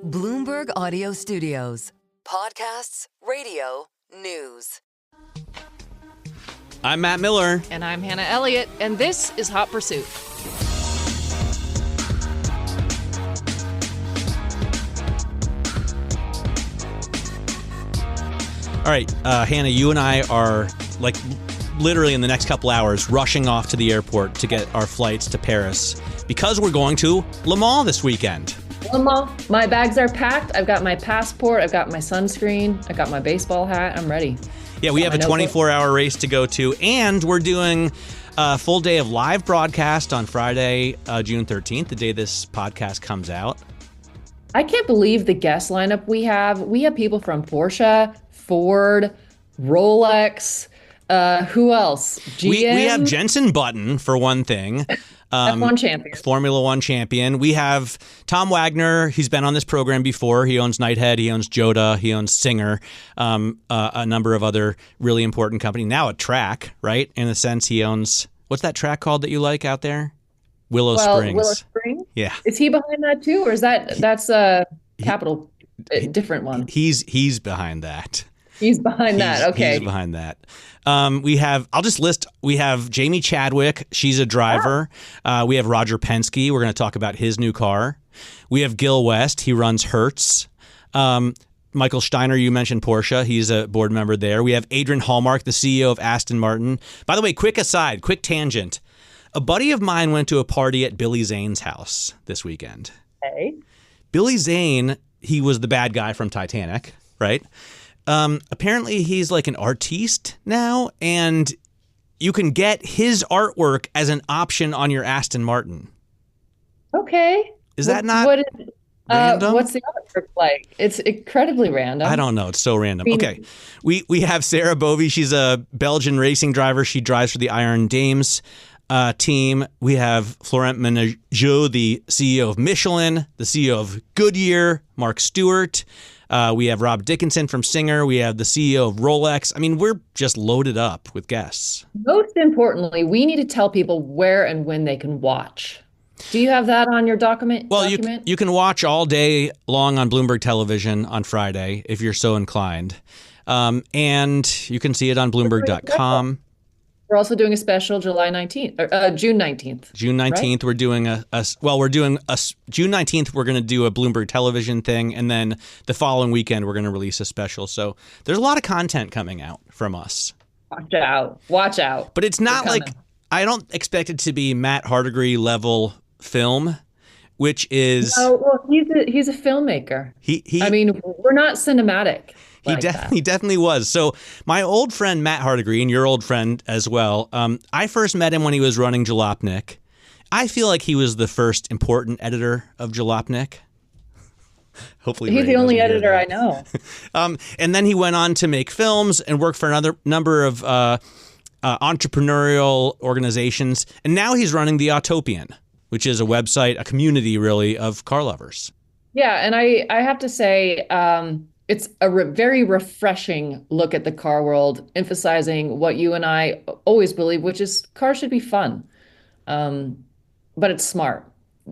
Bloomberg Audio Studios. Podcasts, radio, news. I'm Matt Miller. And I'm Hannah Elliott, and this is Hot Pursuit. All right, Hannah, you and I are literally in the next couple hours rushing off to the airport to get our flights to Paris because we're going to Le Mans this weekend. Le Mans. My bags are packed. I've got my passport. I've got my sunscreen. I got my baseball hat. I'm ready. Yeah, we have a 24-hour race to go to, and we're doing a full day of live broadcast on Friday, June 13th, the day this podcast comes out. I can't believe the guest lineup we have. We have people from Porsche, Ford, Rolex. Who else? GM? We have Jensen Button, for one thing. F1 champion. Formula One champion. We have Tom Wagner. He's been on this program before. He owns Nighthead. He owns Joda. He owns Singer. A number of other really important companies. Now a track, right? In a sense, he owns, what's that track called that you like out there? Willow Springs. Willow Springs? Yeah. Is he behind that too? Or is that's a Capital, different one? He's behind that. He's behind that. Okay. He's behind that. We have Jamie Chadwick. She's a driver. We have Roger Penske. We're going to talk about his new car. We have Gil West. He runs Hertz. Michael Steiner, you mentioned Porsche. He's a board member there. We have Adrian Hallmark, the CEO of Aston Martin. By the way, quick aside, quick tangent. A buddy of mine went to a party at Billy Zane's house this weekend. Hey. Billy Zane, he was the bad guy from Titanic, right? Apparently he's like an artiste now, and you can get his artwork as an option on your Aston Martin. Okay. Is that not random? What's the artwork like? It's incredibly random. I don't know. It's so random. Okay. We have Sarah Bovey. She's a Belgian racing driver. She drives for the Iron Dames team. We have Florent Menegeux, the CEO of Michelin, the CEO of Goodyear, Mark Stewart. We have Rob Dickinson from Singer. We have the CEO of Rolex. I mean, we're just loaded up with guests. Most importantly, we need to tell people where and when they can watch. Do you have that on your document? Well, you can watch all day long on Bloomberg Television on Friday if you're so inclined. And you can see it on Bloomberg.com. We're also doing a special July 19th, or June 19th. June 19th, right? We're doing June 19th, we're going to do a Bloomberg television thing. And then the following weekend, we're going to release a special. So there's a lot of content coming out from us. Watch out. But it's not like, I don't expect it to be Matt Hardigree level film, which is. Oh, well, he's a filmmaker. I mean, we're not cinematic. He definitely was. So my old friend Matt Hardigree, and your old friend as well, I first met him when he was running Jalopnik. I feel like he was the first important editor of Jalopnik. Hopefully he's the only editor I know. And then he went on to make films and work for another number of entrepreneurial organizations. And now he's running the Autopian, which is a website, a community really of car lovers. Yeah, and I have to say, it's a very refreshing look at the car world, emphasizing what you and I always believe, which is cars should be fun, but it's smart.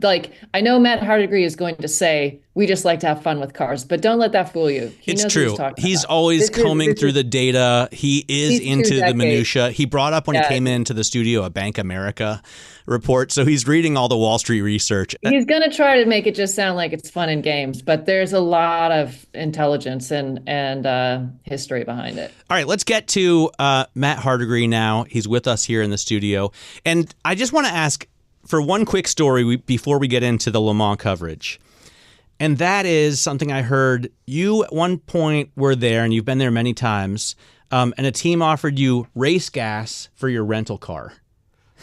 Like, I know Matt Hardigree is going to say, we just like to have fun with cars, but don't let that fool you. It's true. He's always combing through the data. He is into the minutia. He brought up when he came into the studio a Bank America report. So he's reading all the Wall Street research. He's going to try to make it just sound like it's fun and games, but there's a lot of intelligence and history behind it. All right, let's get to Matt Hardigree now. He's with us here in the studio. And I just want to ask, for one quick story before we get into the Le Mans coverage, and that is something I heard. You at one point were there, and you've been there many times, and a team offered you race gas for your rental car.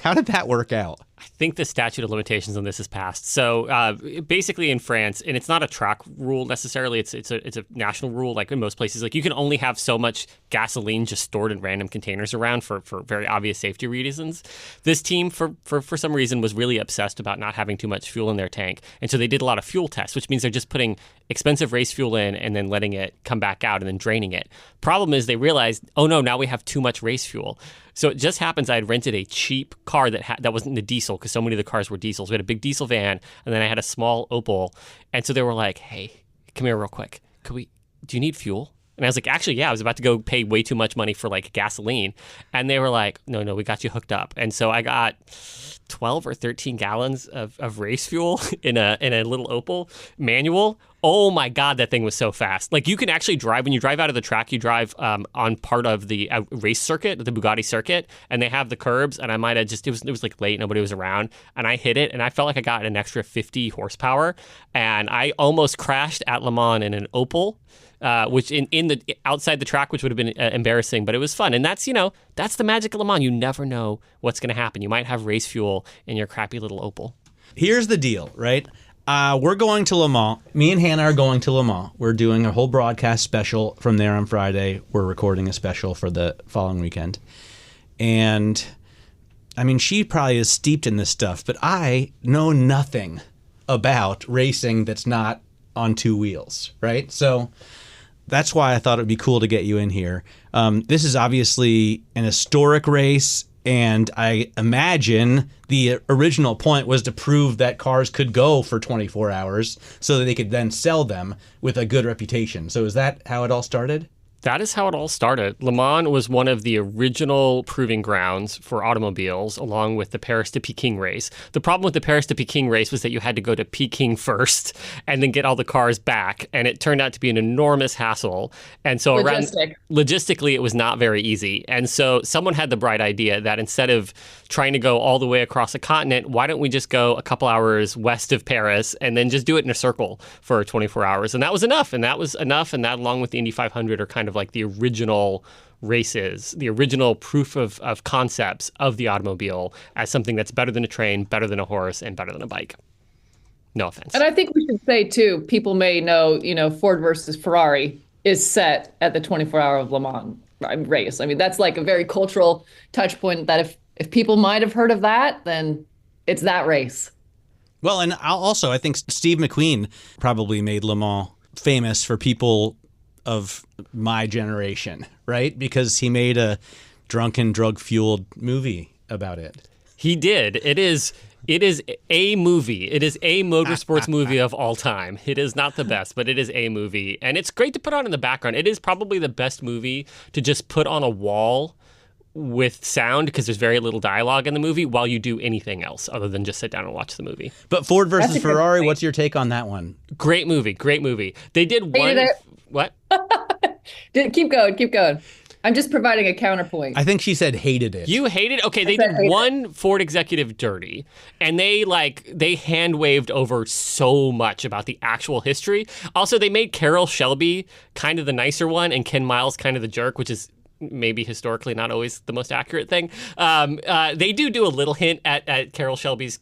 How did that work out? I think the statute of limitations on this is passed. So basically in France, and it's not a track rule necessarily, it's a national rule, like in most places, like you can only have so much gasoline just stored in random containers around for very obvious safety reasons. This team, for some reason, was really obsessed about not having too much fuel in their tank. And so they did a lot of fuel tests, which means they're just putting expensive race fuel in and then letting it come back out and then draining it. Problem is they realized, oh no, now we have too much race fuel. So it just happens I had rented a cheap car that wasn't a diesel, because so many of the cars were diesels. We had a big diesel van, and then I had a small Opel. And so they were like, hey, come here real quick. Do you need fuel? And I was like, actually, yeah, I was about to go pay way too much money for like gasoline. And they were like, no, we got you hooked up. And so I got 12 or 13 gallons of race fuel in a little Opel manual. Oh my God, that thing was so fast. Like you can actually drive, when you drive out of the track, you drive on part of the race circuit, the Bugatti circuit, and they have the curbs. And I might have just, it was like late, nobody was around. And I hit it and I felt like I got an extra 50 horsepower. And I almost crashed at Le Mans in an Opel. Which in the outside the track, which would have been embarrassing, but it was fun. And that's the magic of Le Mans. You never know what's going to happen. You might have race fuel in your crappy little Opel. Here's the deal, right? We're going to Le Mans. Me and Hannah are going to Le Mans. We're doing a whole broadcast special from there on Friday. We're recording a special for the following weekend. And I mean, she probably is steeped in this stuff, but I know nothing about racing that's not on two wheels, right? So that's why I thought it would be cool to get you in here. This is obviously an historic race, and I imagine the original point was to prove that cars could go for 24 hours so that they could then sell them with a good reputation. So is that how it all started? That is how it all started. Le Mans was one of the original proving grounds for automobiles, along with the Paris to Peking race. The problem with the Paris to Peking race was that you had to go to Peking first and then get all the cars back. And it turned out to be an enormous hassle. And so logistically, it was not very easy. And so someone had the bright idea that instead of trying to go all the way across a continent, why don't we just go a couple hours west of Paris and then just do it in a circle for 24 hours? And that was enough. And that was enough. And that, along with the Indy 500, are kind of like the original races, the original proof of concepts of the automobile as something that's better than a train, better than a horse, and better than a bike. No offense. And I think we should say, too, people may know, Ford versus Ferrari is set at the 24-hour of Le Mans race. I mean, that's like a very cultural touch point that if people might have heard of that, then it's that race. Well, and I think Steve McQueen probably made Le Mans famous for people of my generation, right? Because he made a drunken, drug-fueled movie about it. He did. It is a movie. It is a motorsports movie of all time. It is not the best, but it is a movie. And it's great to put on in the background. It is probably the best movie to just put on a wall with sound, because there's very little dialogue in the movie, while you do anything else other than just sit down and watch the movie. But Ford versus Ferrari, what's your take on that one? Great movie. They did one... What? Keep going. I'm just providing a counterpoint. I think she said hated it. You hated? Okay, they did one Ford executive dirty, and they hand-waved over so much about the actual history. Also, they made Carroll Shelby kind of the nicer one, and Ken Miles kind of the jerk, which is maybe historically not always the most accurate thing. They do a little hint at Carroll Shelby's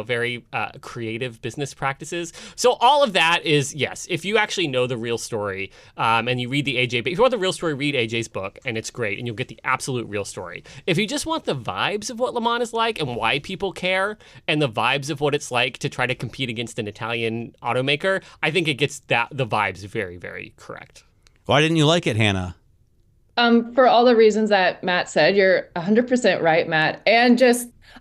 very creative business practices. So all of that is, yes, if you actually know the real story and you read the AJ, if you want the real story, read AJ's book, and it's great, and you'll get the absolute real story. If you just want the vibes of what Le Mans is like and why people care, and the vibes of what it's like to try to compete against an Italian automaker, I think it gets the vibes very, very correct. Why didn't you like it, Hannah? For all the reasons that Matt said, you're 100% right, Matt. And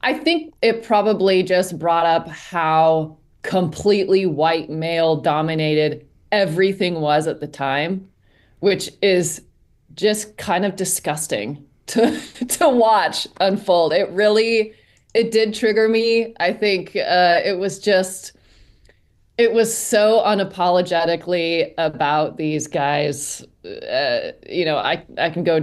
I think it probably just brought up how completely white male dominated everything was at the time, which is just kind of disgusting to watch unfold. It did trigger me. I think it was so unapologetically about these guys. I can go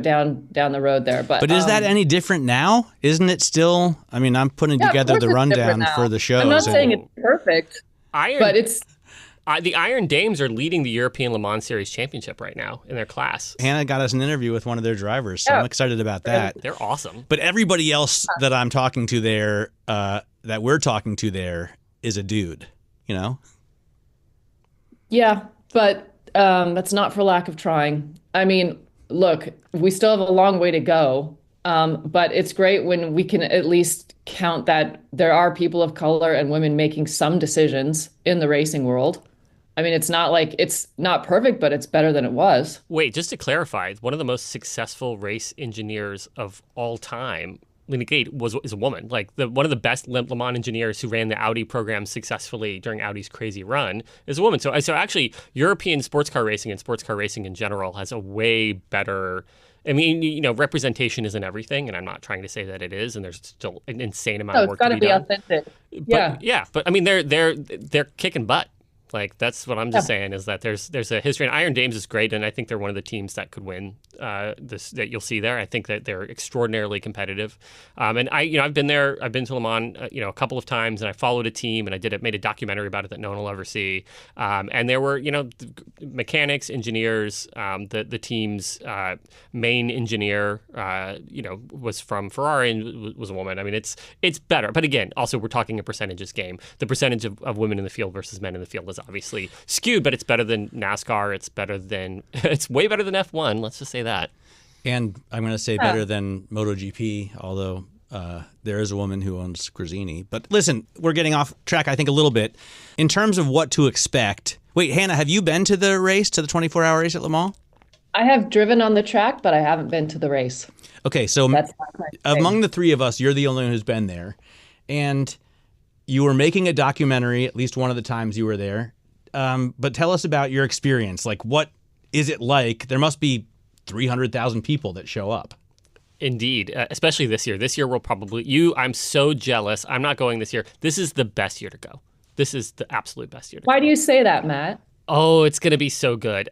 down the road there, but is that any different now? Isn't it still? I mean, I'm putting together the rundown for the show. I'm not saying it's perfect, but it's. The Iron Dames are leading the European Le Mans Series Championship right now in their class. Hannah got us an interview with one of their drivers, so I'm excited about that. They're awesome. But everybody else that I'm talking to there, that we're talking to there, is a dude. Yeah, but that's not for lack of trying. I mean, look, we still have a long way to go, but it's great when we can at least count that there are people of color and women making some decisions in the racing world. I mean, it's not like it's not perfect, but it's better than it was. Wait, just to clarify, one of the most successful race engineers of all time Lineage is a woman. Like one of the best Le Mans engineers who ran the Audi program successfully during Audi's crazy run is a woman. So actually, European sports car racing and sports car racing in general has a way better. I mean, representation isn't everything, and I'm not trying to say that it is. And there's still an insane amount of work to be done. It's got to be authentic. But I mean, they're kicking butt. Like, that's what I'm just saying, is that there's a history. And Iron Dames is great, and I think they're one of the teams that could win this that you'll see there. I think that they're extraordinarily competitive. And I've been there. I've been to Le Mans, a couple of times, and I followed a team, and I made a documentary about it that no one will ever see. And there were, mechanics, engineers. The team's main engineer, was from Ferrari and was a woman. I mean, it's better. But again, also we're talking a percentages game. The percentage of women in the field versus men in the field is obviously skewed, but it's better than NASCAR. It's way better than F1. Let's just say that. And I'm going to say better than MotoGP, although there is a woman who owns Gresini. But listen, we're getting off track, I think, a little bit. In terms of what to expect, wait, Hannah, have you been to the 24-hour race at Le Mans? I have driven on the track, but I haven't been to the race. Okay, so among the three of us, you're the only one who's been there. And you were making a documentary at least one of the times you were there. But tell us about your experience. Like, what is it like? There must be 300,000 people that show up. Indeed, especially this year. This year will probably I'm so jealous. I'm not going this year. This is the best year to go. This is the absolute best year to go. Why do you say that, Matt? Oh, it's going to be so good.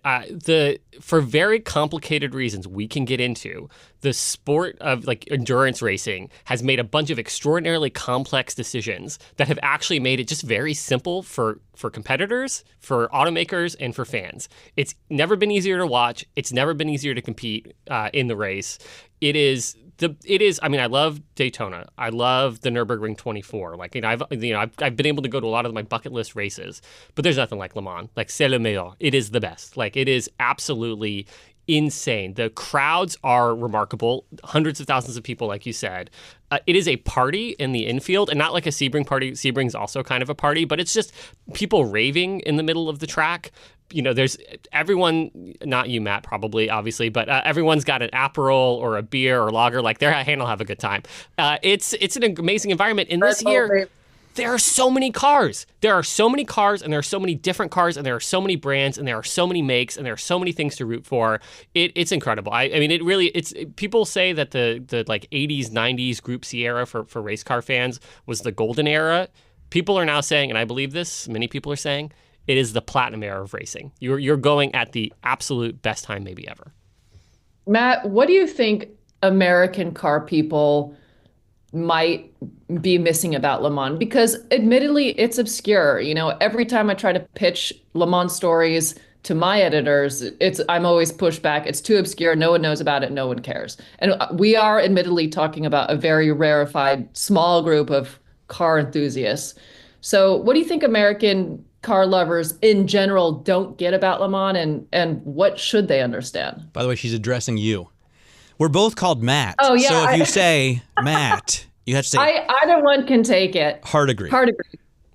For very complicated reasons we can get into, the sport of endurance racing has made a bunch of extraordinarily complex decisions that have actually made it just very simple for competitors, for automakers, and for fans. It's never been easier to watch. It's never been easier to compete in the race. I mean, I love Daytona. I love the Nürburgring 24. I've been able to go to a lot of my bucket list races, but there's nothing like Le Mans. C'est le meilleur. It is the best. It is absolutely insane. The crowds are remarkable. Hundreds of thousands of people, like you said. It is a party in the infield, and not like a Sebring party. Sebring's also kind of a party, but it's just people raving in the middle of the track. There's everyone, not you, Matt, probably, obviously, but everyone's got an Aperol or a beer or lager. Their hand will have a good time. It's an amazing environment. And this year, there are so many cars. There are so many cars, and there are so many different cars, and there are so many brands, and there are so many makes, and there are so many things to root for. It's incredible. I mean, it really. People say that the 80s, 90s Group C era for race car fans was the golden era. People are now saying, and I believe this, many people are saying, it is the platinum era of racing. You're going at the absolute best time maybe ever. Matt, what do you think American car people might be missing about Le Mans? Because admittedly, it's obscure. Every time I try to pitch Le Mans stories to my editors, I'm always pushed back. It's too obscure. No one knows about it. No one cares. And we are admittedly talking about a very rarefied, small group of car enthusiasts. So what do you think American car lovers in general don't get about Le Mans, and what should they understand? By the way, she's addressing you. We're both called Matt. Oh, yeah. So if you say Matt, you have to say... Either one can take it. Hardigree.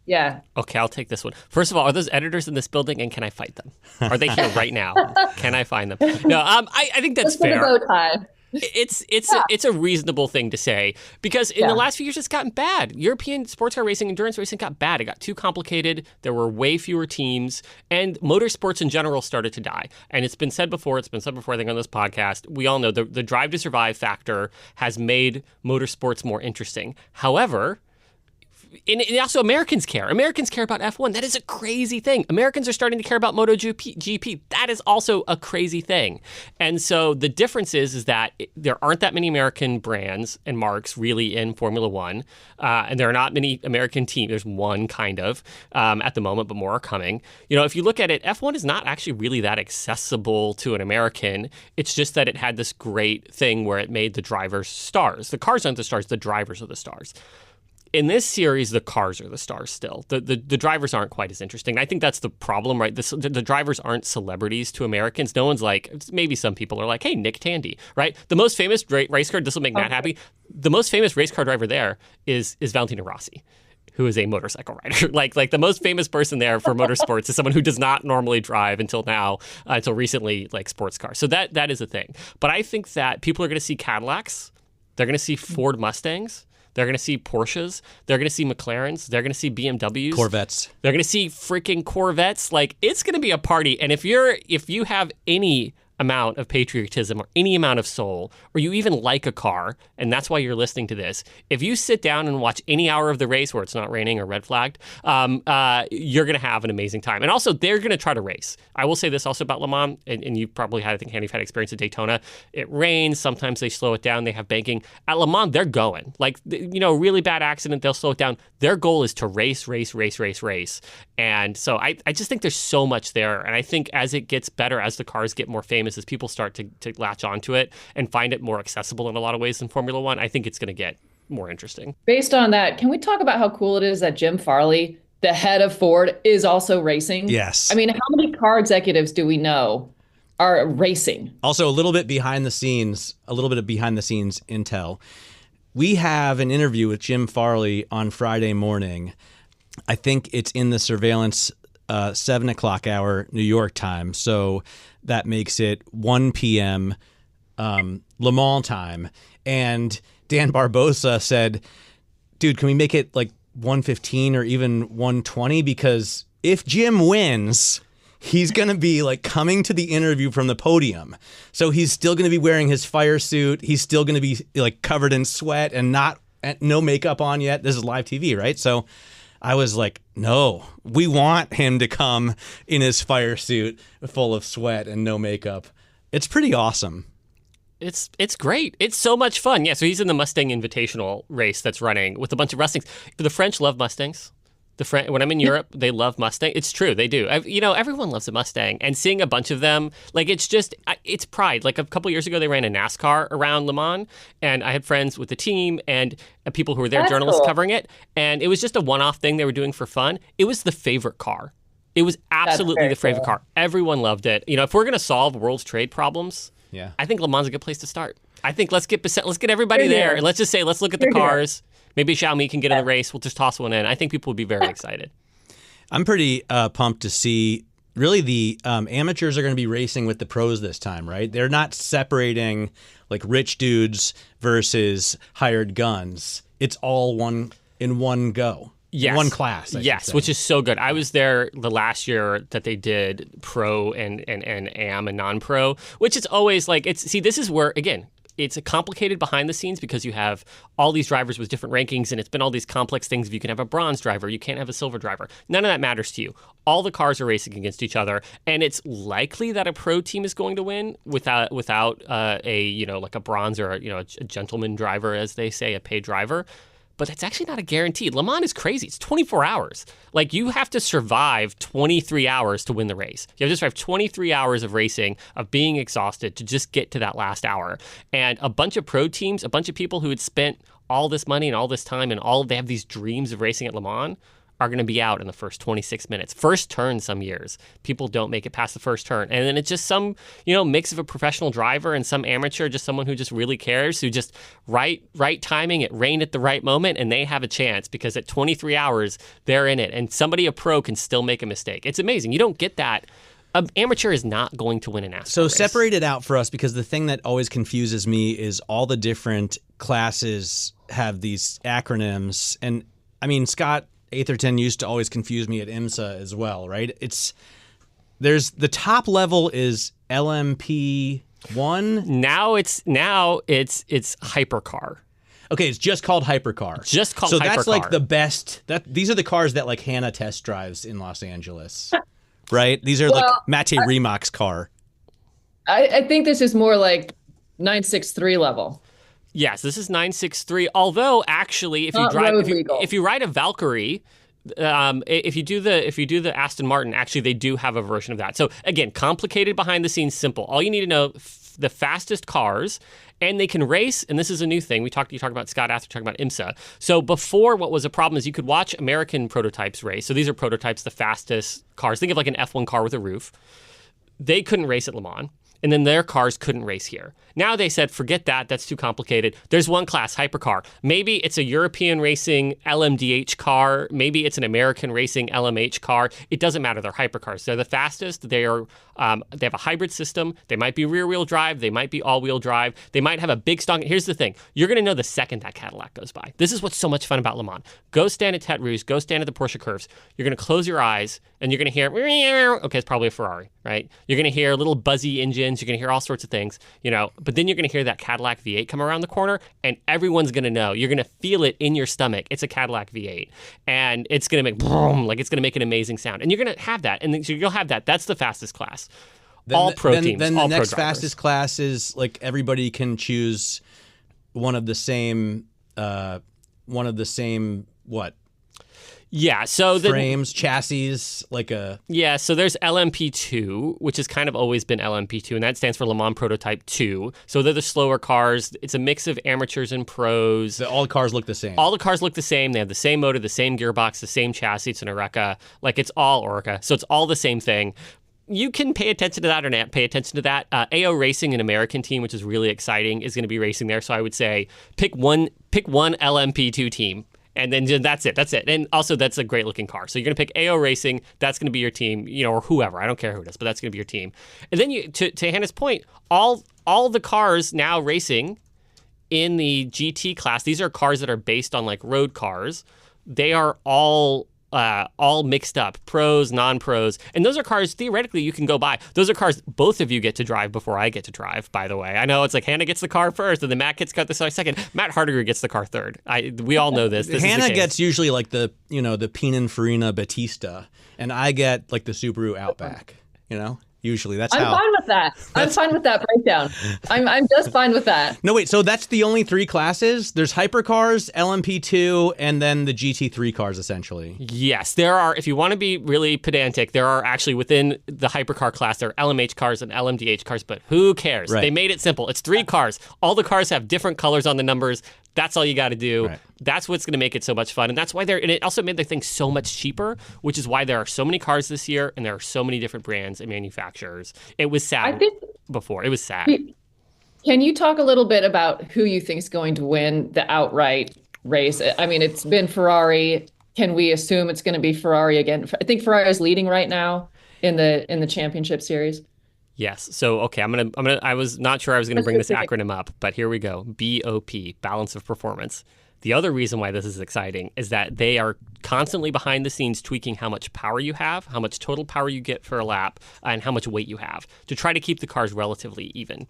Yeah. Okay, I'll take this one. First of all, are those editors in this building, and can I fight them? Are they here right now? Can I find them? No, I think that's fair. Bow tie. It's a reasonable thing to say, because in the last few years it's gotten bad. European sports car racing, endurance racing got bad. It got too complicated. There were way fewer teams, and motorsports in general started to die. And it's been said before, I think on this podcast, we all know the drive to survive factor has made motorsports more interesting. However, and also Americans care. Americans care about F1. That is a crazy thing. Americans are starting to care about MotoGP. That is also a crazy thing. And so the difference is that there aren't that many American brands and marques really in Formula One. And there are not many American teams. There's one kind of at the moment, but more are coming. If you look at it, F1 is not actually really that accessible to an American. It's just that it had this great thing where it made the drivers stars. The cars aren't the stars. The drivers are the stars. In this series, the cars are the stars still. The drivers aren't quite as interesting. I think that's the problem, right? The drivers aren't celebrities to Americans. No one's maybe some people are like, hey, Nick Tandy, right? The most famous race car, this will make Matt happy. The most famous race car driver there is Valentino Rossi, who is a motorcycle rider. Like the most famous person there for motorsports is someone who does not normally drive until recently, sports cars. So that is a thing. But I think that people are going to see Cadillacs They're going to see Ford Mustangs. They're going to see Porsches. They're going to see McLarens. They're going to see BMWs. Corvettes. They're going to see freaking Corvettes. Like, it's going to be a party. And if you have any amount of patriotism or any amount of soul, or you even like a car, and that's why you're listening to this, if you sit down and watch any hour of the race where it's not raining or red flagged, you're going to have an amazing time. And also, they're going to try to race. I will say this also about Le Mans, and you've probably had, I think, Handy's had experience at Daytona. It rains. Sometimes they slow it down. They have banking. At Le Mans, they're going. Like, a really bad accident, they'll slow it down. Their goal is to race. And so I just think there's so much there. And I think as it gets better, as the cars get more famous, as people start to latch onto it and find it more accessible in a lot of ways than Formula One, I think it's going to get more interesting. Based on that, can we talk about how cool it is that Jim Farley, the head of Ford, is also racing? Yes. I mean, how many car executives do we know are racing? Also, a little bit behind the scenes intel. We have an interview with Jim Farley on Friday morning. I think it's in the surveillance 7 o'clock hour New York time. So that makes it 1 p.m. Le Mans time. And Dan Barbosa said, dude, can we make it like 1:15 or even 1:20? Because if Jim wins, he's going to be like coming to the interview from the podium. So he's still going to be wearing his fire suit. He's still going to be like covered in sweat and no makeup on yet. This is live TV, right? So I was like, no, we want him to come in his fire suit full of sweat and no makeup. It's pretty awesome. It's great. It's so much fun. Yeah, so he's in the Mustang Invitational race that's running with a bunch of Mustangs. The French love Mustangs. When I'm in Europe, they love Mustang. It's true, they do. Everyone loves a Mustang, and seeing a bunch of them, like, it's pride. Like a couple years ago, they ran a NASCAR around Le Mans, and I had friends with the team and people who were there, journalists cool. covering it, and it was just a one-off thing they were doing for fun. It was the favorite car. It was absolutely the favorite car. Everyone loved it. If we're going to solve world's trade problems, I think Le Mans is a good place to start. I think let's get everybody there, and let's just say, let's look at the cars. Maybe Xiaomi can get in the race. We'll just toss one in. I think people would be very excited. I'm pretty pumped to see. Really, the amateurs are going to be racing with the pros this time, right? They're not separating like rich dudes versus hired guns. It's all in one go. Yes. One class. Yes, which is so good. I was there the last year that they did pro and AM and non-pro, which is always like, this is where, again, it's a complicated behind the scenes because you have all these drivers with different rankings, and it's been all these complex things. If you can have a bronze driver, you can't have a silver driver. None of that matters to you. All the cars are racing against each other, and it's likely that a pro team is going to win without like a bronze or a gentleman driver, as they say, a paid driver. But it's actually not a guarantee. Le Mans is crazy. It's 24 hours. Like, you have to survive 23 hours to win the race. You have to survive 23 hours of racing, of being exhausted to just get to that last hour. And a bunch of pro teams, a bunch of people who had spent all this money and all this time and they have these dreams of racing at Le Mans are going to be out in the first 26 minutes. First turn some years. People don't make it past the first turn. And then it's just some, mix of a professional driver and some amateur, just someone who just really cares, who just right timing, it rained at the right moment, and they have a chance because at 23 hours, they're in it. And a pro can still make a mistake. It's amazing. You don't get that. An amateur is not going to win an NASCAR So race. Separate it out for us, because the thing that always confuses me is all the different classes have these acronyms. And I mean, Scott Atherton used to always confuse me at IMSA as well, right? There's the top level is LMP1. Now it's hypercar. Okay, it's just called hypercar. Just called hypercar. So hypercar. that's like the best. These are the cars that like Hannah test drives in Los Angeles, right? These are like Mate Riemach's car. I think this is more like 963 level. Yes, this is 963. Although, actually, if you ride a Valkyrie, if you do the Aston Martin, actually they do have a version of that. So again, complicated behind the scenes, simple. All you need to know: the fastest cars, and they can race. And this is a new thing. You talk about Scott after talking about IMSA. So before, what was a problem is you could watch American prototypes race. So these are prototypes, the fastest cars. Think of like an F1 car with a roof. They couldn't race at Le Mans. and then their cars couldn't race here. Now they said, forget that. That's too complicated. There's one class, hypercar. Maybe it's a European racing LMDH car. Maybe it's an American racing LMH car. It doesn't matter. They're hypercars. They're the fastest. They have a hybrid system. They might be rear-wheel drive. They might be all-wheel drive. They might have a big stock. Here's the thing. You're going to know the second that Cadillac goes by. This is what's so much fun about Le Mans. Go stand at Tête Rouge. Go stand at the Porsche curves. You're going to close your eyes, and you're going to hear, okay, it's probably a Ferrari, right? You're going to hear little buzzy engines. You're going to hear all sorts of things, but then you're going to hear that Cadillac V8 come around the corner, and everyone's going to know. You're going to feel it in your stomach. It's a Cadillac V8, and it's going to make boom, like it's going to make an amazing sound, and you're going to have that, and so you'll have that. That's the fastest class. All pro teams. Then all the pro next drivers. fastest class is like everybody can choose one of the same what? Yeah, so frames, chassis, like a... Yeah, so there's LMP2, which has kind of always been LMP2, and that stands for Le Mans Prototype 2. So they're the slower cars. It's a mix of amateurs and pros. All the cars look the same. All the cars look the same. They have the same motor, the same gearbox, the same chassis. It's an Oreca. Like, it's all Oreca. So it's all the same thing. You can pay attention to that or not pay attention to that. AO Racing, an American team, which is really exciting, is going to be racing there. So I would say pick one LMP2 team. And then that's it. And also, that's a great-looking car. So you're going to pick AO Racing. That's going to be your team, or whoever. I don't care who it is, but that's going to be your team. And then, to Hannah's point, all the cars now racing in the GT class, these are cars that are based on, like, road cars. They are all mixed up, pros, non-pros. And those are cars, theoretically, you can go buy. Those are cars both of you get to drive before I get to drive, by the way. I know it's like Hannah gets the car first, and then Matt gets cut the second. Matt Hardigree gets the car third. We all know this. Hannah gets usually like the Pininfarina Battista, and I get like the Subaru Outback, Usually, that's I'm fine with that. I'm fine with that breakdown. I'm just fine with that. No, wait. So that's the only three classes? There's hypercars, LMP2, and then the GT3 cars, essentially. Yes, there are. If you want to be really pedantic, there are actually within the hypercar class, there are LMH cars and LMDH cars, but who cares? Right. They made it simple. It's three cars. All the cars have different colors on the numbers. That's all you got to do. Right. That's what's going to make it so much fun. And that's why and it also made the thing so much cheaper, which is why there are so many cars this year and there are so many different brands and manufacturers. It was sad before. It was sad. Can you talk a little bit about who you think is going to win the outright race? I mean, it's been Ferrari. Can we assume it's going to be Ferrari again? I think Ferrari is leading right now in the championship series. Yes. So, okay, I was not sure I was going to bring this acronym up, but here we go. BOP, balance of performance. The other reason why this is exciting is that they are constantly behind the scenes tweaking how much power you have, how much total power you get for a lap, and how much weight you have to try to keep the cars relatively even.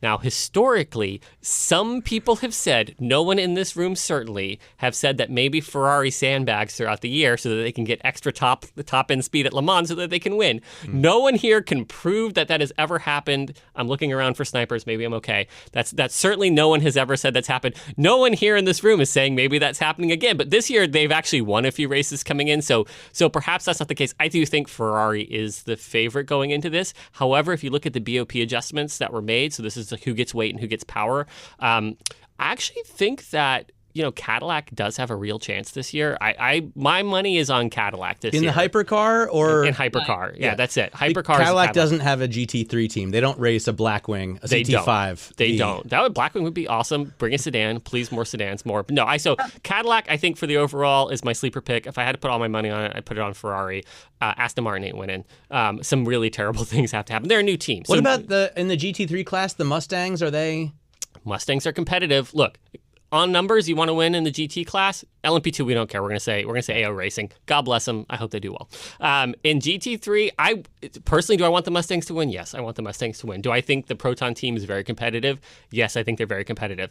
Now, historically, some people have said, no one in this room certainly, have said that maybe Ferrari sandbags throughout the year so that they can get extra top-end speed at Le Mans so that they can win. No one here can prove that has ever happened. I'm looking around for snipers. Maybe I'm okay. That's certainly no one has ever said that's happened. No one here in this room is saying maybe that's happening again. But this year, they've actually won a few races coming in. So perhaps that's not the case. I do think Ferrari is the favorite going into this. However, if you look at the BOP adjustments that were made, so this is who gets weight and who gets power. I actually think that Cadillac does have a real chance this year. My money is on Cadillac this year. In the hypercar or in hypercar? Yeah, that's it. Hypercar. Cadillac doesn't have a GT3 team. They don't race a Blackwing, a CT5. They don't. Blackwing would be awesome. Bring a sedan, please. More sedans, more. No, so Cadillac, I think for the overall is my sleeper pick. If I had to put all my money on it, I'd put it on Ferrari. Aston Martin ain't winning. Some really terrible things have to happen. They're a new team. What about in the GT3 class? The Mustangs, are they? Mustangs are competitive. Look. On numbers, you want to win in the GT class? LMP2, we don't care. We're gonna say AO Racing. God bless them. I hope they do well. In GT3, I personally, do I want the Mustangs to win? Yes, I want the Mustangs to win. Do I think the Proton team is very competitive? Yes, I think they're very competitive.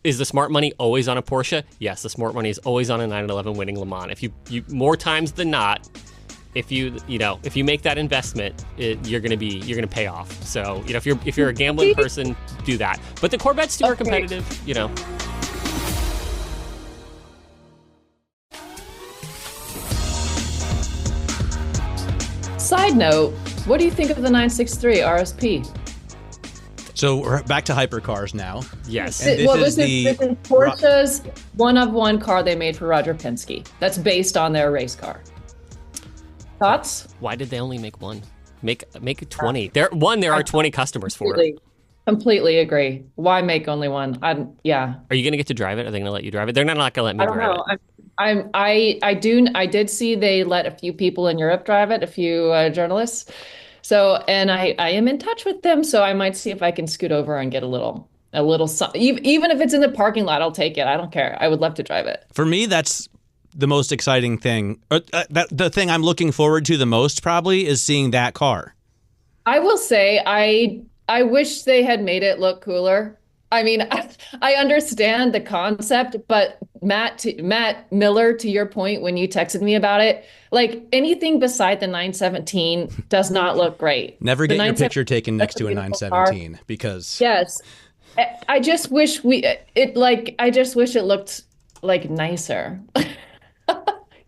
Is the smart money always on a Porsche? Yes, the smart money is always on a 911 winning Le Mans. If you more times than not, if you make that investment, you're gonna pay off. So if you're a gambling person, do that. But the Corvettes too are competitive. Side note, what do you think of the 963 RSP? So we're back to hypercars now. Yes. This is Porsche's one-of-one car they made for Roger Penske. That's based on their race car. Thoughts? Why did they only make one? Make it 20. There are 20 customers for it. Completely agree. Why make only one? Yeah. Are you going to get to drive it? Are they going to let you drive it? They're not going to let me I don't drive know. it. I did see they let a few people in Europe drive it, a few journalists. So, and I am in touch with them, so I might see if I can scoot over and get a little even if it's in the parking lot, I'll take it. I don't care. I would love to drive it. For me, that's the most exciting thing. The thing I'm looking forward to the most probably is seeing that car. I will say I wish they had made it look cooler. I mean, I understand the concept, but Matt Miller, to your point, when you texted me about it, like anything beside the 917 does not look great. Never get your picture taken next to a 917 because yes, I just wish I just wish it looked like nicer. If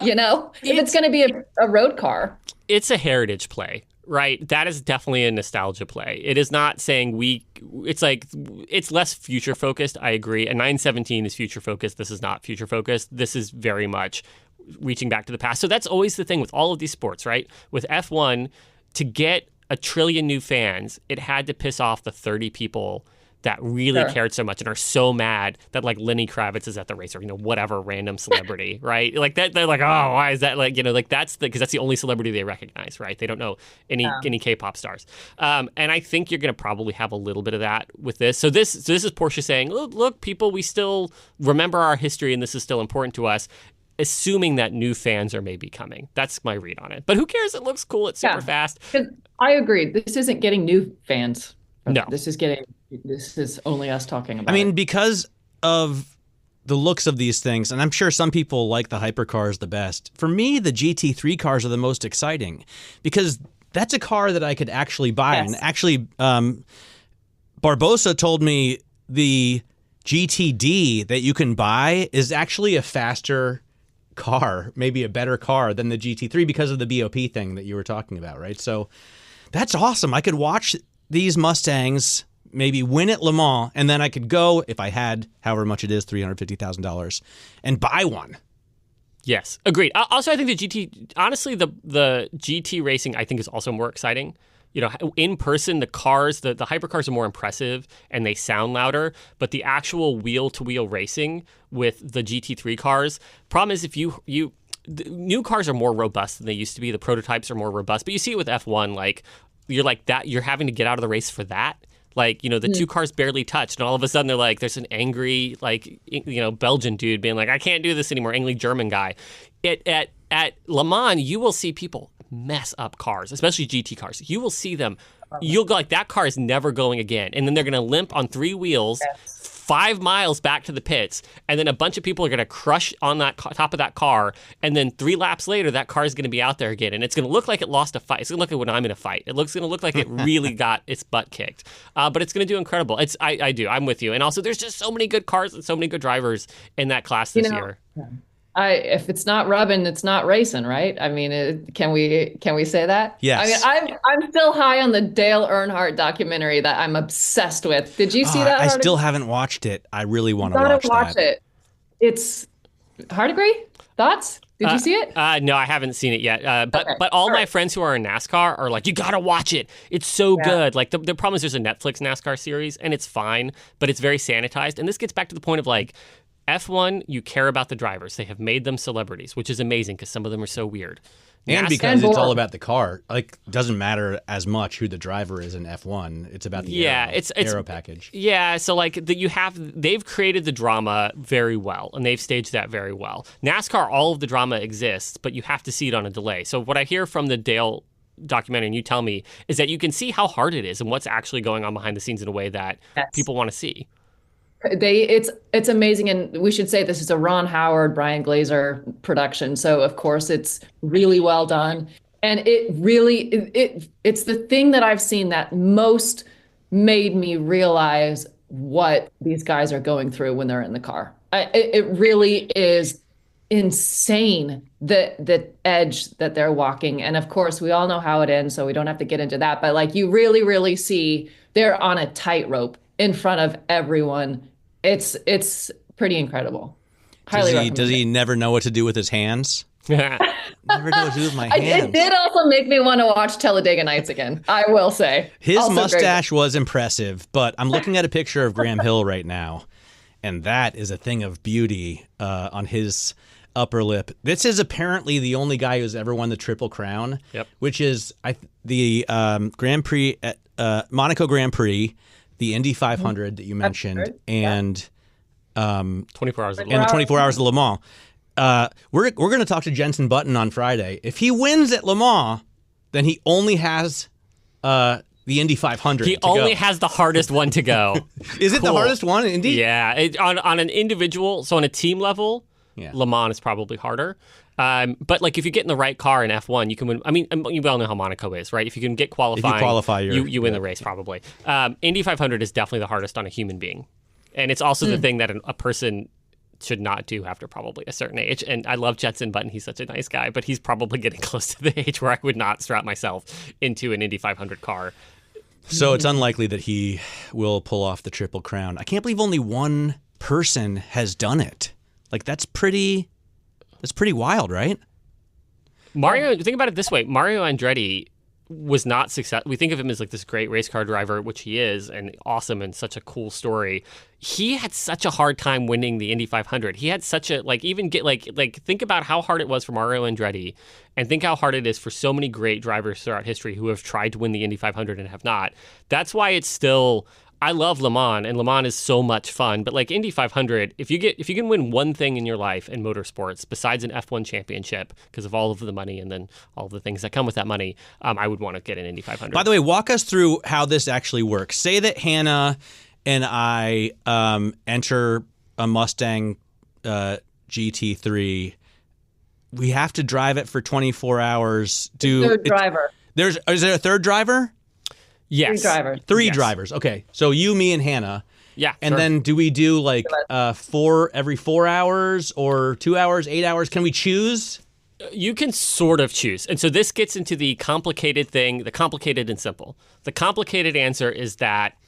it's going to be a road car. It's a heritage play. Right. That is definitely a nostalgia play. It is not saying it's less future focused. I agree. A 917 is future focused. This is not future focused. This is very much reaching back to the past. So that's always the thing with all of these sports, right? With F1, to get a trillion new fans, it had to piss off the 30 people that really cared so much and are so mad that like Lenny Kravitz is at the race or whatever random celebrity, right? Like that, they're like, oh, why is that? Like like because that's the only celebrity they recognize, right? They don't know any K-pop stars, and I think you're going to probably have a little bit of that with this. So this is Porsche saying, look, people, we still remember our history and this is still important to us. Assuming that new fans are maybe coming. That's my read on it. But who cares? It looks cool. It's super fast. I agree. This isn't getting new fans. No. This is only us talking about it. I mean, because of the looks of these things, and I'm sure some people like the hypercars the best. For me, the GT3 cars are the most exciting because that's a car that I could actually buy. Yes. And actually, Barbosa told me the GTD that you can buy is actually a faster car, maybe a better car than the GT3 because of the BOP thing that you were talking about, right? So that's awesome. I could watch these Mustangs maybe win at Le Mans, and then I could go, if I had however much it is, $350,000, and buy one. Yes, agreed. Also, I think the GT, honestly, the GT racing, I think is also more exciting. In person, the cars, the hypercars are more impressive and they sound louder, but the actual wheel-to-wheel racing with the GT3 cars, problem is if the new cars are more robust than they used to be. The prototypes are more robust, but you see it with F1, like, you're like that, you're having to get out of the race for that. Like, the two cars barely touched, and all of a sudden they're like, there's an angry, like, Belgian dude being like, I can't do this anymore, angry German guy. At Le Mans, you will see people mess up cars, especially GT cars. You will see them. You'll go like, that car is never going again. And then they're going to limp on three wheels 5 miles back to the pits. And then a bunch of people are going to crush on that top of that car. And then 3 laps later, that car is going to be out there again. And it's going to look like it lost a fight. It's going to look like when I'm in a fight. It's going to look like it really got its butt kicked. But it's going to do incredible. I'm with you. And also, there's just so many good cars and so many good drivers in that class this year. If it's not rubbing, it's not racing, right? I mean, can we say that? Yes. I mean, I'm still high on the Dale Earnhardt documentary that I'm obsessed with. Did you see that? I still haven't watched it. I really want to watch that. It. It's Hardigree. Thoughts? Did you see it? No, I haven't seen it yet. But all my friends who are in NASCAR are like, you got to watch it. It's so good. Like the problem is there's a Netflix NASCAR series and it's fine, but it's very sanitized. And this gets back to the point of like, F1, you care about the drivers. They have made them celebrities, which is amazing because some of them are so weird. And because it's all about the car. Like, it doesn't matter as much who the driver is in F1. It's about the aero package. Yeah, so like they've created the drama very well, and they've staged that very well. NASCAR, all of the drama exists, but you have to see it on a delay. So what I hear from the Dale documentary, and you tell me, is that you can see how hard it is and what's actually going on behind the scenes in a way that people want to see. It's amazing, and we should say this is a Ron Howard, Brian Glazer production, so of course it's really well done, and it's the thing that I've seen that most made me realize what these guys are going through when they're in the car. It really is insane, the edge that they're walking, and of course we all know how it ends, so we don't have to get into that, but like you really see they're on a tightrope in front of everyone. It's pretty incredible. Highly recommend. Does he never know what to do with his hands? Never know what to do with my It hands. did also make me want to watch Talladega Nights again, I will say. His Also mustache was impressive, but I'm looking at a picture of Graham Hill right now, and that is a thing of beauty on his upper lip. This is apparently the only guy who's ever won the Triple Crown, which is the Grand Prix at Monaco Grand Prix, the Indy 500 that you mentioned, and 24 hours of and the 24 Hours of Le Mans. We're going to talk to Jenson Button on Friday. If he wins at Le Mans, then he only has the Indy 500. He only has the hardest one to go. Is it the hardest one in Indy? Yeah, on an individual, so on a team level, Le Mans is probably harder. But like if you get in the right car in F1, you can win. I mean, you all know how Monaco is, right? If you can get qualifying, if you qualify, you win the race probably. Indy 500 is definitely the hardest on a human being, and it's also the thing that a person should not do after probably a certain age. And I love Jenson Button. He's such a nice guy, but he's probably getting close to the age where I would not strap myself into an Indy 500 car. So it's unlikely that he will pull off the Triple Crown. I can't believe only one person has done it. Like that's pretty wild, right? Mario, think about it this way. Mario Andretti was not successful. We think of him as like this great race car driver, which he is, and awesome and such a cool story. He had such a hard time winning the Indy 500. He had such a think about how hard it was for Mario Andretti, and think how hard it is for so many great drivers throughout history who have tried to win the Indy 500 and have not. That's why it's still. I love Le Mans, and Le Mans is so much fun. But like Indy 500, if you can win one thing in your life in motorsports besides an F1 championship, because of all of the money and then all the things that come with that money, I would want to get an Indy 500. By the way, walk us through how this actually works. Say that Hannah and I enter a Mustang GT3. We have to drive it for 24 hours. Third driver. Is there a third driver? Yes. Three drivers. Okay. So you, me, and Hannah. Yeah. And then do we do like every 4 hours or 2 hours, 8 hours? Can we choose? You can sort of choose. And so this gets into the complicated thing, the complicated and simple. The complicated answer is that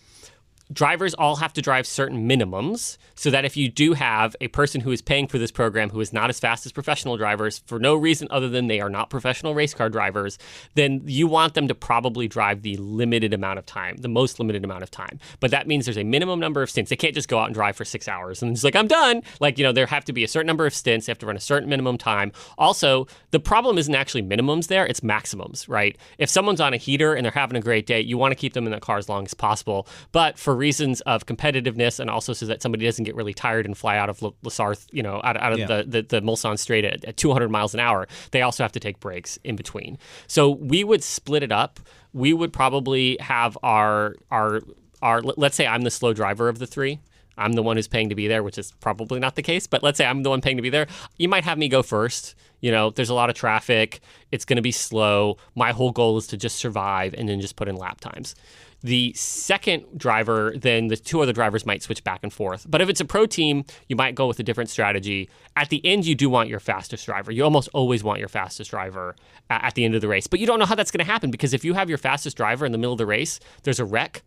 drivers all have to drive certain minimums so that if you do have a person who is paying for this program who is not as fast as professional drivers for no reason other than they are not professional race car drivers, then you want them to probably drive the limited amount of time, the most limited amount of time. But that means there's a minimum number of stints. They can't just go out and drive for 6 hours and just like, I'm done. Like, there have to be a certain number of stints. They have to run a certain minimum time. Also, the problem isn't actually minimums there. It's maximums, right? If someone's on a heater and they're having a great day, you want to keep them in that car as long as possible. But for reasons of competitiveness and also so that somebody doesn't get really tired and fly out of Sarthe, out of the Mulsanne Strait at 200 miles an hour, they also have to take breaks in between. So we would split it up. We would probably have our let's say I'm the slow driver of the three. I'm the one who's paying to be there, which is probably not the case. But let's say I'm the one paying to be there. You might have me go first. There's a lot of traffic. It's going to be slow. My whole goal is to just survive and then just put in lap times. The second driver, then the two other drivers might switch back and forth. But if it's a pro team, you might go with a different strategy. At the end, you do want your fastest driver. You almost always want your fastest driver at the end of the race. But you don't know how that's going to happen because if you have your fastest driver in the middle of the race, there's a wreck,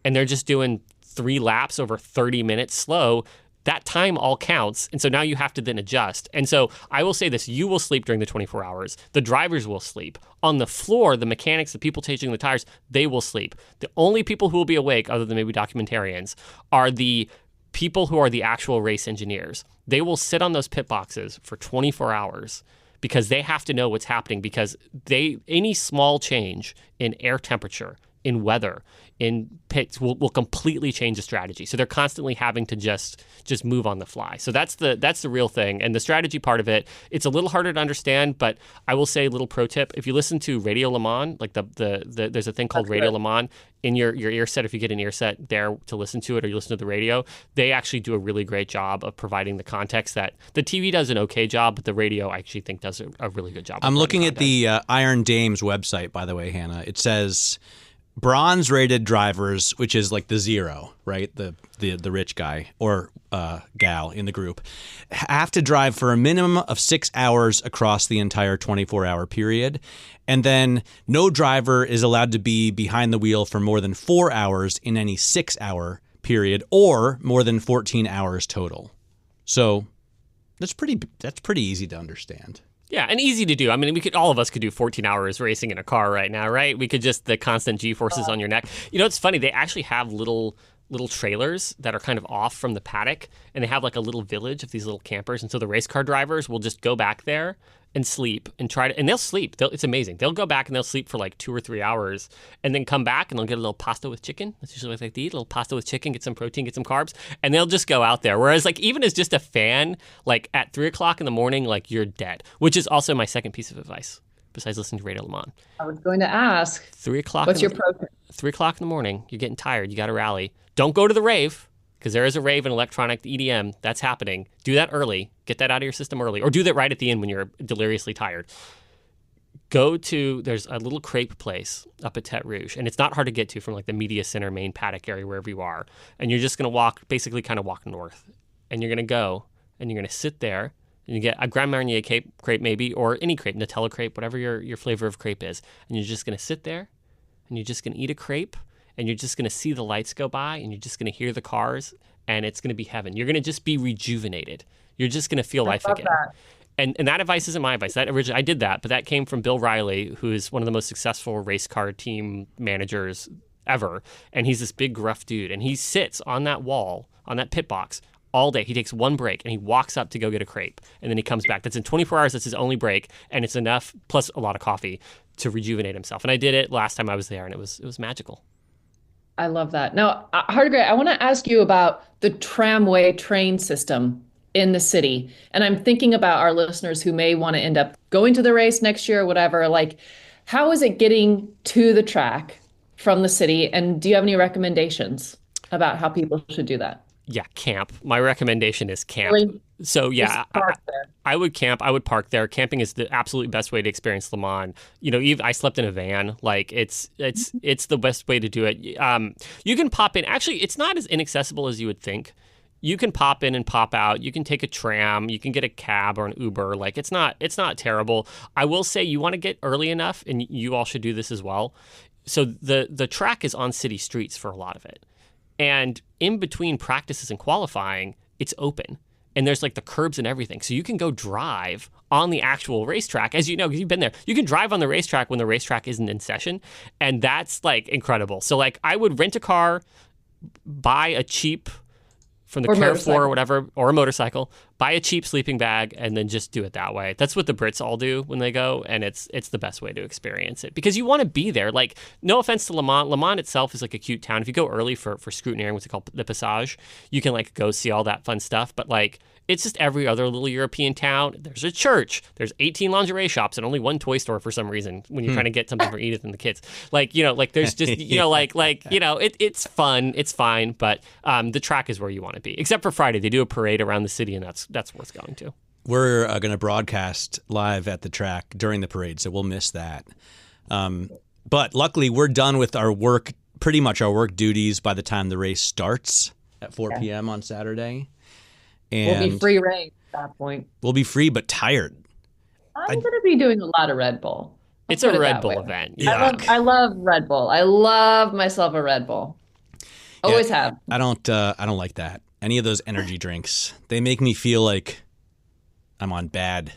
and they're just doing 3 laps over 30 minutes slow, that time all counts. And so now you have to then adjust. And so I will say this, you will sleep during the 24 hours. The drivers will sleep. On the floor, the mechanics, the people changing the tires, they will sleep. The only people who will be awake, other than maybe documentarians, are the people who are the actual race engineers. They will sit on those pit boxes for 24 hours because they have to know what's happening because any small change in air temperature, in weather, in pits will completely change the strategy. So they're constantly having to just move on the fly. So that's the real thing. And the strategy part of it, it's a little harder to understand, but I will say a little pro tip. If you listen to Radio Le Mans, like there's a thing called Radio Le Mans in your ear set, if you get an ear set there to listen to it or you listen to the radio, they actually do a really great job of providing the context that the TV does an okay job, but the radio I actually think does a really good job. I'm looking at the Iron Dames website, by the way, Hannah. It says bronze rated drivers, which is like the zero, right? The rich guy or gal in the group, have to drive for a minimum of 6 hours across the entire 24-hour period. And then no driver is allowed to be behind the wheel for more than 4 hours in any 6-hour period or more than 14 hours total. So that's pretty easy to understand. Yeah, and easy to do. I mean, all of us could do 14 hours racing in a car right now, right? We could just, the constant G-forces on your neck. You know, it's funny. They actually have little trailers that are kind of off from the paddock, and they have like a little village of these little campers. And so the race car drivers will just go back there and sleep and and they'll sleep. It's amazing. They'll go back and they'll sleep for like 2 or 3 hours and then come back and they'll get a little pasta with chicken. That's usually what they like to eat. A little pasta with chicken, get some protein, get some carbs, and they'll just go out there. Whereas like even as just a fan, like at 3 o'clock in the morning, like you're dead, which is also my second piece of advice besides listening to Radio Le Mans. I was going to ask, 3 o'clock. what's your protein? 3 o'clock in the morning, you're getting tired. You got to rally. Don't go to the rave, because there is a rave in electronic EDM that's happening. Do that early. Get that out of your system early. Or do that right at the end when you're deliriously tired. There's a little crepe place up at Tête Rouge, and it's not hard to get to from like the media center, main paddock area, wherever you are. And you're just going to basically kind of walk north. And you're going to go, and you're going to sit there, and you get a Grand Marnier crepe maybe, or any crepe, Nutella crepe, whatever your flavor of crepe is. And you're just going to sit there, and you're just going to eat a crepe, and you're just going to see the lights go by, and you're just going to hear the cars, and it's going to be heaven. You're going to just be rejuvenated. You're just going to feel life again. And that advice isn't my advice. I did that, but that came from Bill Riley, who is one of the most successful race car team managers ever. And he's this big, gruff dude, and he sits on that wall, on that pit box, all day. He takes one break, and he walks up to go get a crepe, and then he comes back. That's in 24 hours. That's his only break, and it's enough, plus a lot of coffee, to rejuvenate himself. And I did it last time I was there, and it was magical. I love that. Now, Hardigree, I want to ask you about the tramway train system in the city. And I'm thinking about our listeners who may want to end up going to the race next year or whatever. Like, how is it getting to the track from the city? And do you have any recommendations about how people should do that? Yeah, camp. My recommendation is camp. Really? So yeah, Park there. I would camp. I would park there. Camping is the absolute best way to experience Le Mans. You know, I slept in a van. Like it's the best way to do it. You can pop in. Actually, it's not as inaccessible as you would think. You can pop in and pop out. You can take a tram. You can get a cab or an Uber. Like it's not terrible. I will say you want to get early enough, and you all should do this as well. So the track is on city streets for a lot of it. And in between practices and qualifying, it's open. And there's like the curbs and everything. So you can go drive on the actual racetrack. As you know, because you've been there, you can drive on the racetrack when the racetrack isn't in session. And that's like incredible. So like I would rent a car, buy a cheap from the Carrefour or whatever, or a motorcycle, buy a cheap sleeping bag, and then just do it that way. That's what the Brits all do when they go, and it's the best way to experience it because you want to be there. Like, no offense to Le Mans. Le Mans itself is like a cute town. If you go early for scrutineering, what's it called, the Passage, you can like go see all that fun stuff. But like, it's just every other little European town. There's a church. There's 18 lingerie shops and only one toy store for some reason when you're trying to get something for Edith and the kids. Like, you know, like there's just, you know, you know, it's fun. It's fine. But the track is where you want to be. Except for Friday. They do a parade around the city, and that's worth going to. We're going to broadcast live at the track during the parade, so we'll miss that. But luckily, we're done with our work, pretty much our work duties by the time the race starts at 4 p.m. on Saturday. And we'll be free reign at that point. We'll be free, but tired. I'm going to be doing a lot of Red Bull. It's a Red Bull event. I love Red Bull. I love myself a Red Bull. Always have. I don't like that. Any of those energy drinks, they make me feel like I'm on bad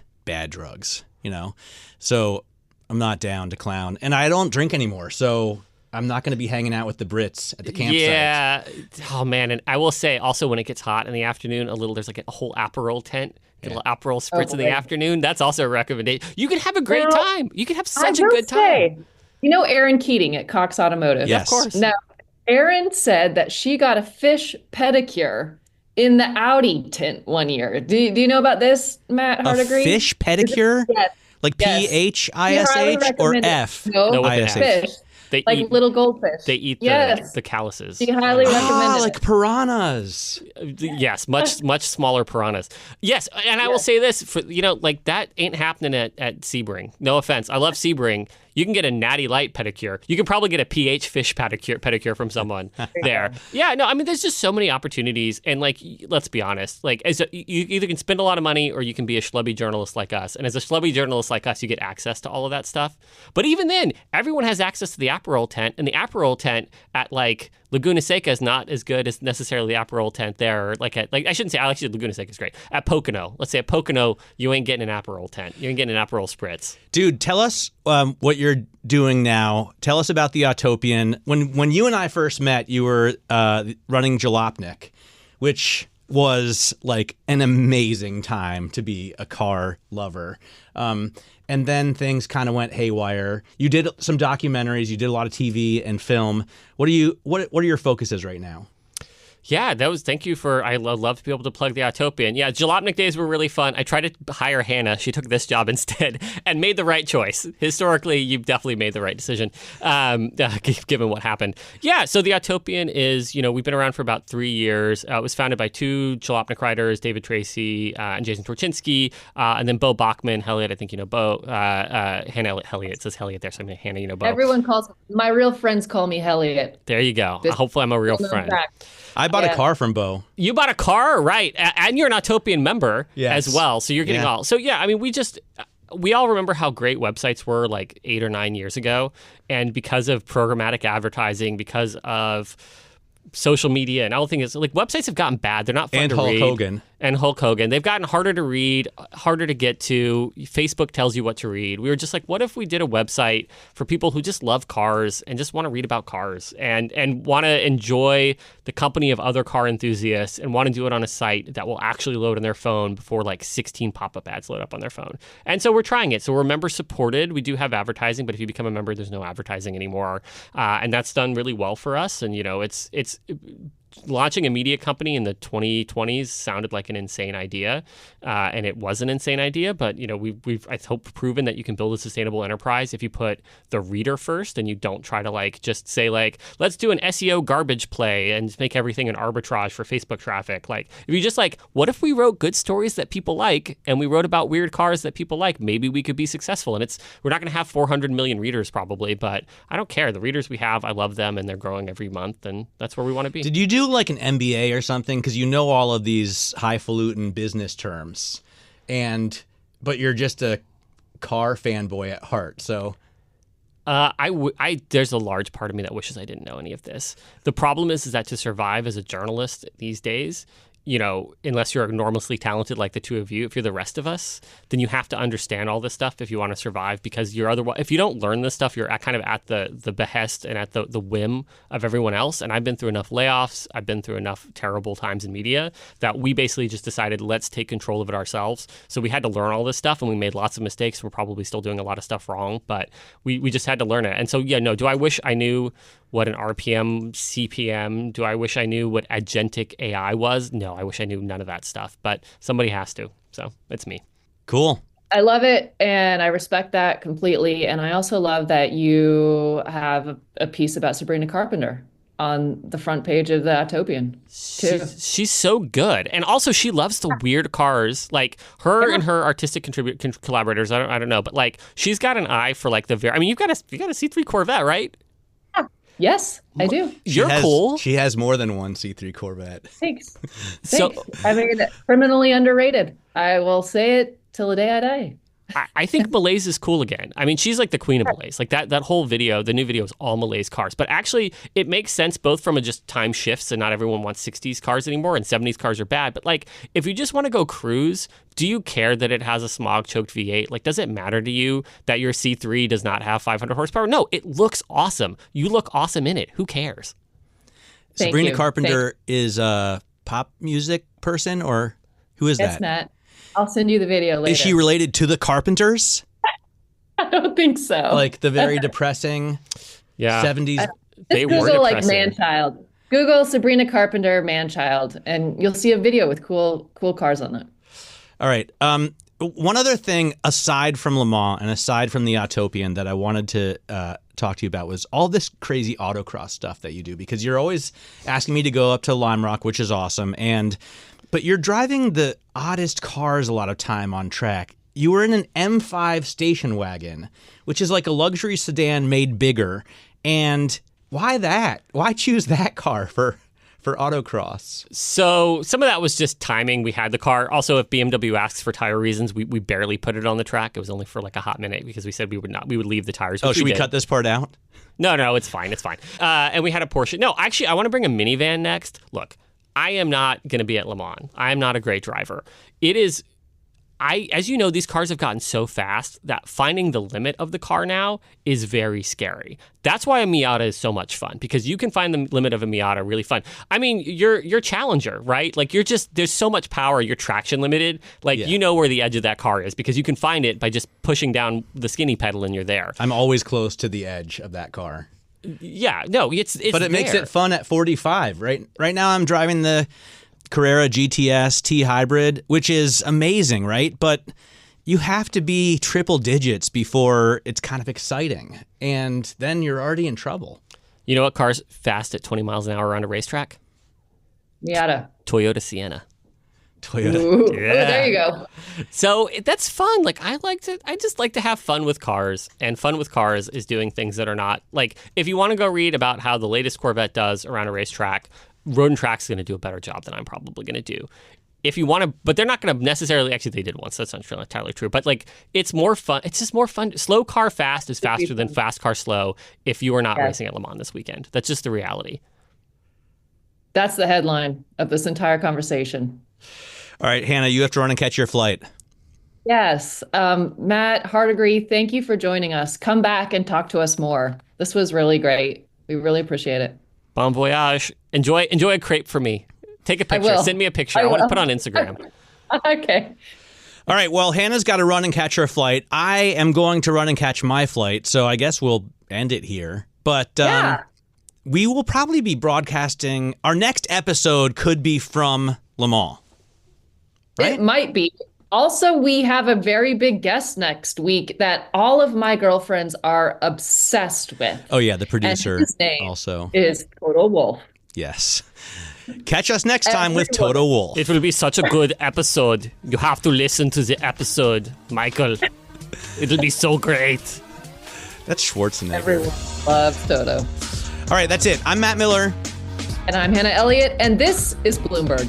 drugs, you know? So I'm not down to clown. And I don't drink anymore, so I'm not going to be hanging out with the Brits at the campsite. Yeah. Oh, man. And I will say, also, when it gets hot in the afternoon, there's like a whole Aperol tent. Get a little Aperol spritz in the afternoon. That's also a recommendation. You can have a great time. You can have such a good time. You know Erin Keating at Cox Automotive? Yes. Of course. Now, Erin said that she got a fish pedicure in the Audi tent one year. Do you know about this, Matt Hardigree? A fish pedicure? Yes. Like Phish or F? No, with fish. They like eat, little goldfish. They eat the calluses. She highly recommend it. Like piranhas. Yes, much smaller piranhas. Yes, and I will say this, for like that ain't happening at Sebring. No offense. I love Sebring. You can get a Natty Light pedicure. You can probably get a pH fish pedicure from someone there. Yeah, no, I mean, there's just so many opportunities. And like, let's be honest, like you either can spend a lot of money or you can be a schlubby journalist like us. And as a schlubby journalist like us, you get access to all of that stuff. But even then, everyone has access to the Aperol tent, and the Aperol tent at like Laguna Seca is not as good as necessarily the Aperol tent there. I shouldn't say, actually, Laguna Seca is great. At Pocono, let's say at Pocono, you ain't getting an Aperol tent. You ain't getting an Aperol spritz. Dude, tell us what you're doing now. Tell us about the Autopian. When you and I first met, you were running Jalopnik, which was like an amazing time to be a car lover. And then things kind of went haywire. You did some documentaries, you did a lot of TV and film. What are your focuses right now? Yeah, thank you for, I love to be able to plug the Autopian. Yeah, Jalopnik days were really fun. I tried to hire Hannah. She took this job instead and made the right choice. Historically, you've definitely made the right decision, given what happened. Yeah, so the Autopian is, we've been around for about 3 years. It was founded by two Jalopnik writers, David Tracy and Jason Torchinsky, and then Bo Bachman, Elliott, I think you know Bo, Hannah Elliott, it says Elliott there, so I'm Hannah, you know Bo. Everyone my real friends call me Elliott. There you go. Hopefully I'm a real friend. I bought a car from Bo. You bought a car, right? And you're an Autopian member as well. So you're getting all. So yeah, I mean, we all remember how great websites were like 8 or 9 years ago, and because of programmatic advertising, because of social media and all the things, like websites have gotten bad. They're not fun to read. And Hulk Hogan. They've gotten harder to read, harder to get to. Facebook tells you what to read. We were just like, what if we did a website for people who just love cars and just want to read about cars and want to enjoy the company of other car enthusiasts and want to do it on a site that will actually load on their phone before like 16 pop-up ads load up on their phone. And so we're trying it. So we're member supported. We do have advertising, but if you become a member, there's no advertising anymore. And that's done really well for us. And, it's launching a media company in the 2020s sounded like an insane idea, and it was an insane idea. But we've I hope proven that you can build a sustainable enterprise if you put the reader first and you don't try to just say let's do an SEO garbage play and make everything an arbitrage for Facebook traffic. Like if you just what if we wrote good stories that people like and we wrote about weird cars that people like? Maybe we could be successful. And we're not going to have 400 million readers probably, but I don't care. The readers we have, I love them, and they're growing every month, and that's where we want to be. Did you do like an MBA or something? Because all of these highfalutin business terms, but you're just a car fanboy at heart. So there's a large part of me that wishes I didn't know any of this. The problem is that to survive as a journalist these days, unless you're enormously talented like the two of you, if you're the rest of us, then you have to understand all this stuff if you want to survive, because if you don't learn this stuff, you're kind of at the behest and at the whim of everyone else. And I've been through enough layoffs, I've been through enough terrible times in media that we basically just decided, let's take control of it ourselves. So we had to learn all this stuff, and we made lots of mistakes. We're probably still doing a lot of stuff wrong, but we just had to learn it. And so, do I wish I knew what an RPM, CPM? Do I wish I knew what agentic AI was? No, I wish I knew none of that stuff, but somebody has to. So it's me. Cool. I love it, and I respect that completely. And I also love that you have a piece about Sabrina Carpenter on the front page of the Autopian, too. She's so good. And also she loves the weird cars. Like her and her artistic collaborators, I don't know, but she's got an eye for you've got a C3 Corvette, right? Yes, I do. Cool. She has more than one C3 Corvette. Thanks. I mean, criminally underrated. I will say it till the day I die. I think Malaise is cool again. I mean, she's like the queen of Malaise. Like that whole video, the new video is all Malaise cars. But actually, it makes sense both from just time shifts, and not everyone wants 60s cars anymore, and 70s cars are bad. But if you just want to go cruise, do you care that it has a smog-choked V8? Does it matter to you that your C3 does not have 500 horsepower? No, it looks awesome. You look awesome in it. Who cares? Sabrina Carpenter is a pop music person, or who is that? That's Matt. I'll send you the video later. Is she related to the Carpenters? I don't think so. The very depressing 70s. They were Google depressing. man-child. Google Sabrina Carpenter man-child, and you'll see a video with cool cars on it. All right. One other thing, aside from Le Mans and aside from the Autopian, that I wanted to talk to you about was all this crazy autocross stuff that you do, because you're always asking me to go up to Lime Rock, which is awesome. But you're driving the oddest cars a lot of time on track. You were in an M5 station wagon, which is like a luxury sedan made bigger. And why that? Why choose that car for for autocross? So some of that was just timing. We had the car. Also, if BMW asks for tire reasons, we barely put it on the track. It was only for like a hot minute because we said we would leave the tires. Oh, should we cut this part out? No, it's fine. It's fine. And we had a Porsche. No, actually, I want to bring a minivan next. Look, I am not going to be at Le Mans. I am not a great driver. It is... as you know, these cars have gotten so fast that finding the limit of the car now is very scary. That's why a Miata is so much fun, because you can find the limit of a Miata really fun. I mean, you're Challenger, right? Like there's so much power, you're traction limited. Like you know where the edge of that car is because you can find it by just pushing down the skinny pedal and you're there. I'm always close to the edge of that car. Yeah, no, it's but it makes it fun at 45, right? Right now I'm driving the Carrera GTS T Hybrid, which is amazing, right? But you have to be triple digits before it's kind of exciting, and then you're already in trouble. You know what car's fast at 20 miles an hour around a racetrack? Miata. Toyota Sienna. Toyota. Ooh, there you go. So that's fun. Like I just like to have fun with cars, and fun with cars is doing things that are not like, if you want to go read about how the latest Corvette does around a racetrack, Road and Track's going to do a better job than I'm probably going to do. If you want to, but they're not going to necessarily, actually they did once, that's not entirely true, but like it's more fun. It's just more fun. Slow car fast is faster than fast car slow if you are not racing at Le Mans this weekend. That's just the reality. That's the headline of this entire conversation. All right, Hannah, you have to run and catch your flight. Yes. Matt Hardigree, thank you for joining us. Come back and talk to us more. This was really great. We really appreciate it. Bon voyage. Enjoy a crepe for me. Take a picture. Send me a picture. I want to put on Instagram. Okay. All right. Well, Hannah's got to run and catch her flight. I am going to run and catch my flight, so I guess we'll end it here. But we will probably be broadcasting. Our next episode could be from Le Mans. Right? It might be. Also, we have a very big guest next week that all of my girlfriends are obsessed with. Oh, yeah, the producer and his name also is Toto Wolff. Yes. Catch us next time with Toto Wolff. It will be such a good episode. You have to listen to the episode, Michael. It'll be so great. That's Schwarzenegger. Everyone loves Toto. All right, that's it. I'm Matt Miller. And I'm Hannah Elliott, and this is Bloomberg.